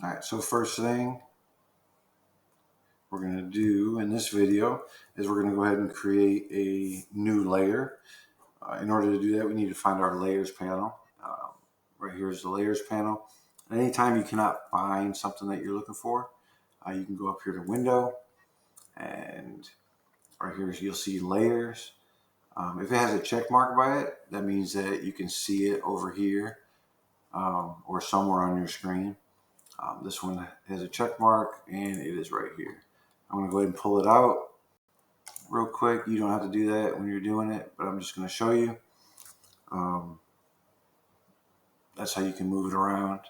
All right, so first thing we're going to do in this video is we're going to go ahead and create a new layer. In order to do that, we need to find our layers panel. Right here is the layers panel. And anytime you cannot find something that you're looking for, you can go up here to window, and right here you'll see layers. If it has a check mark by it, that means that you can see it over here or somewhere on your screen. This one has a check mark and it is right here. I'm going to go ahead and pull it out real quick. You don't have to do that when you're doing it, but I'm just going to show you. That's how you can move it around.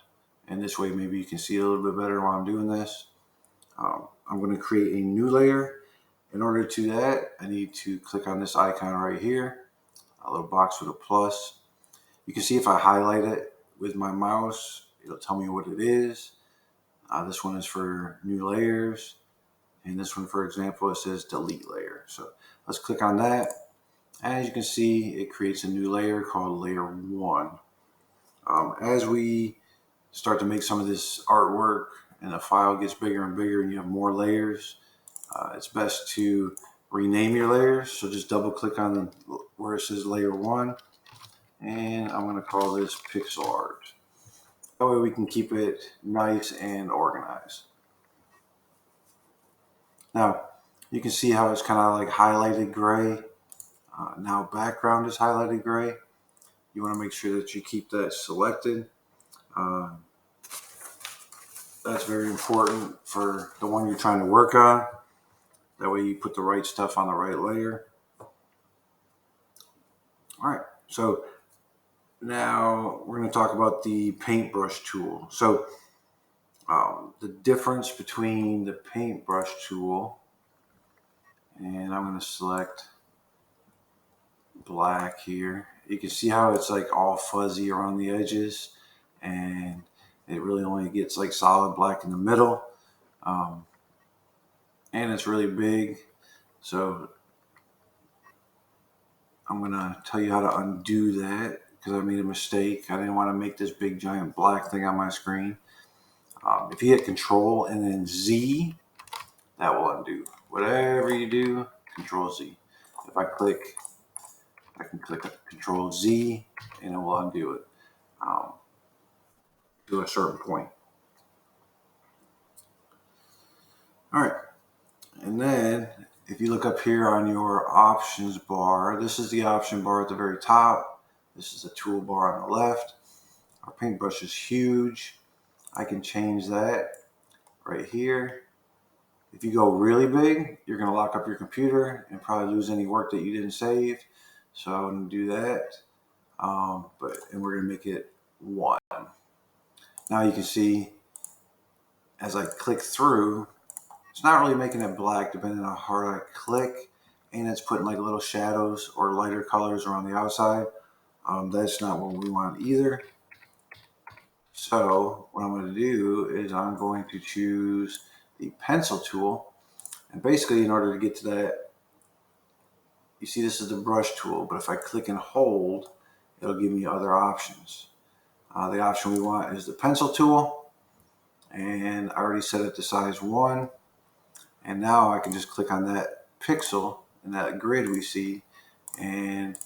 And this way maybe you can see it a little bit better while I'm doing this. I'm going to create a new layer. In order to do that, I need to click on this icon right here, a little box with a plus. You can see if I highlight it with my mouse, it'll tell me what it is. This one is for new layers. And this one, for example, it says delete layer. So let's click on that. And as you can see, it creates a new layer called layer 1. As we start to make some of this artwork and the file gets bigger and bigger and you have more layers, it's best to rename your layers. So just double click on where it says layer 1. And I'm going to call this pixel art. That way we can keep it nice and organized. Now, you can see how it's kind of like highlighted gray. Now background is highlighted gray. You want to make sure that you keep that selected. That's very important for the one you're trying to work on. That way you put the right stuff on the right layer. All right, so now we're going to talk about the paintbrush tool. So the difference between the paintbrush tool, and I'm going to select black here. You can see how it's like all fuzzy around the edges, and it really only gets like solid black in the middle. And it's really big. So I'm going to tell you how to undo that because I made a mistake. I didn't want to make this big giant black thing on my screen. If you hit Control and then Z, that will undo. Whatever you do, Control Z. If I click, I can click Control Z and it will undo it to a certain point. All right. And then if you look up here on your options bar, this is the option bar at the very top. This is the toolbar on the left. Our paintbrush is huge. I can change that right here. If you go really big, you're going to lock up your computer and probably lose any work that you didn't save. So I'm going to do that. And we're going to make it 1. Now you can see as I click through, it's not really making it black depending on how hard I click, and it's putting like little shadows or lighter colors around the outside. That's not what we want either. So what I'm going to do is I'm going to choose the pencil tool. And basically in order to get to that, you see this is the brush tool, but if I click and hold, it'll give me other options. The option we want is the pencil tool, and I already set it to size 1. And now I can just click on that pixel in that grid we see, and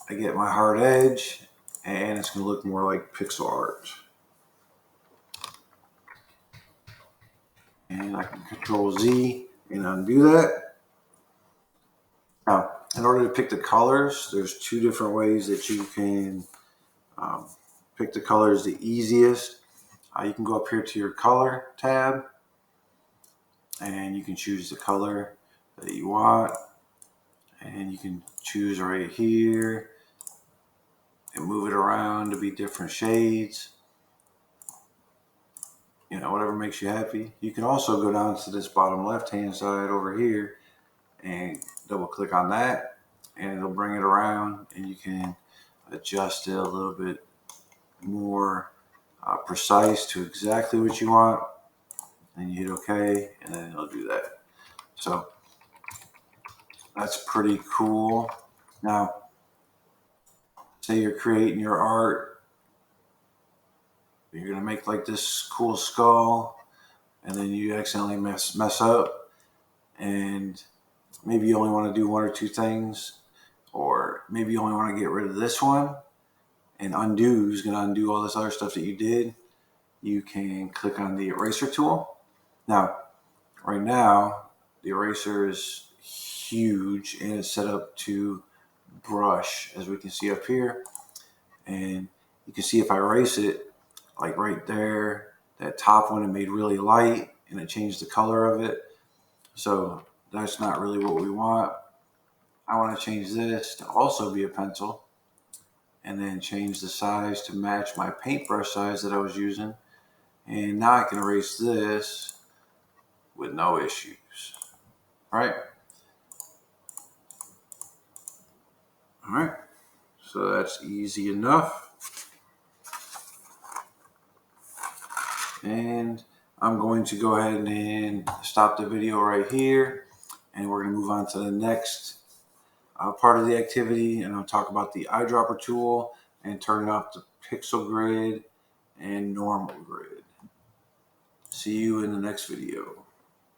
I get my hard edge, and it's going to look more like pixel art. And I can Control Z and undo that. Now, in order to pick the colors, there's 2 different ways that you can pick the colors the easiest. You can go up here to your color tab, and you can choose the color that you want, and you can choose right here and move it around to be different shades. Whatever makes you happy. You can also go down to this bottom left hand side over here and double click on that, and it'll bring it around, and you can adjust it a little bit more precise to exactly what you want, and you hit OK, and then it'll do that. So that's pretty cool. Now, say you're creating your art you're gonna make like this cool skull, and then you accidentally mess up, and maybe you only want to do one or two things, or maybe you only want to get rid of this one and undo, who's going to undo all this other stuff that you did. You can click on the eraser tool. Now, right now, the eraser is huge and it's set up to brush, as we can see up here. And you can see if I erase it, like right there, that top one, it made really light and it changed the color of it. So that's not really what we want. I want to change this to also be a pencil, and then change the size to match my paintbrush size that I was using. And now I can erase this with no issues, right? All right, so that's easy enough. And I'm going to go ahead and stop the video right here, and we're going to move on to the next part of the activity, and I'll talk about the eyedropper tool and turning off the pixel grid and normal grid. See you in the next video.